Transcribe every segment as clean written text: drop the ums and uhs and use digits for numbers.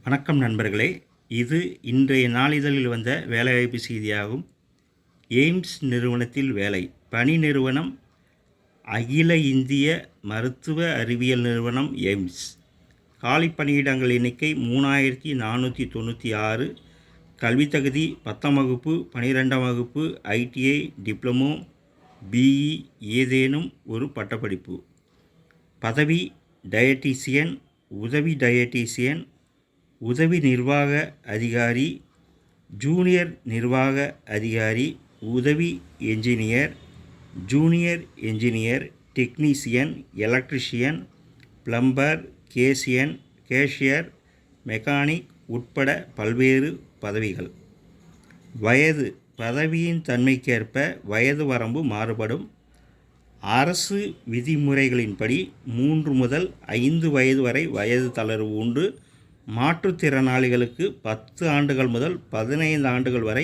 வணக்கம் நண்பர்களே, இது இன்றைய நாளிதழில் வந்த வேலைவாய்ப்பு செய்தியாகும். எய்ம்ஸ் நிறுவனத்தில் வேலை. பணி நிறுவனம் அகில இந்திய மருத்துவ அறிவியல் நிறுவனம் எய்ம்ஸ். காலி பணியிடங்கள் எண்ணிக்கை 3496. கல்வித் தகுதி 10ஆம் வகுப்பு, 12ஆம் வகுப்பு, ITI, டிப்ளமோ, BE ஏதேனும் ஒரு பட்டப்படிப்பு. பதவி டயட்டீசியன், உதவி டயட்டீசியன், உதவி நிர்வாக அதிகாரி, ஜூனியர் நிர்வாக அதிகாரி, உதவி engineer, junior engineer, technician, electrician, plumber, cashier, mechanic உட்பட பல்வேறு பதவிகள். வயது பதவியின் தன்மைக்கேற்ப வயது வரம்பு மாறுபடும். அரசு விதிமுறைகளின்படி 3 முதல் 5 வயது வரை வயது தளர்வு உண்டு. மாற்றுத்திறனாளிகளுக்கு 10 ஆண்டுகள் முதல் 15 ஆண்டுகள் வரை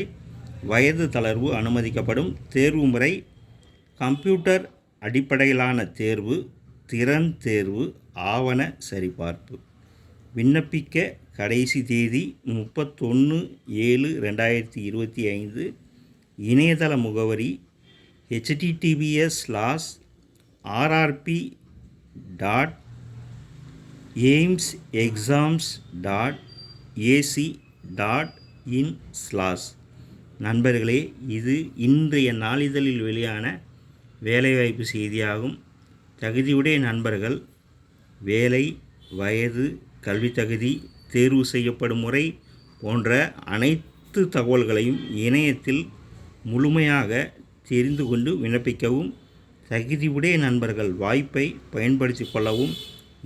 வயது தளர்வு அனுமதிக்கப்படும். தேர்வு முறை கம்ப்யூட்டர் அடிப்படையிலான தேர்வு, திறன் தேர்வு, ஆவண சரிபார்ப்பு. விண்ணப்பிக்க கடைசி தேதி 31/7/2025. இணையதள முகவரி https://rp.aimsexams.ac.in/ நண்பர்களே, இது இன்றைய நாளிதழில் வெளியான வேலைவாய்ப்பு செய்தியாகும். தகுதியுடைய நண்பர்கள் வேலை, வயது, கல்வி தகுதி, தேர்வு செய்யப்படும் முறை போன்ற அனைத்து தகவல்களையும் இணையத்தில் முழுமையாக தெரிந்து கொண்டு விண்ணப்பிக்கவும். தகுதியுடைய நண்பர்கள் வாய்ப்பை பயன்படுத்தி கொள்ளவும்.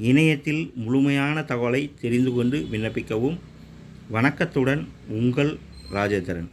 இணையத்தில் முழுமையான தகவலை தெரிந்து கொண்டு விண்ணப்பிக்கவும். வணக்கத்துடன் உங்கள் ராஜேந்திரன்.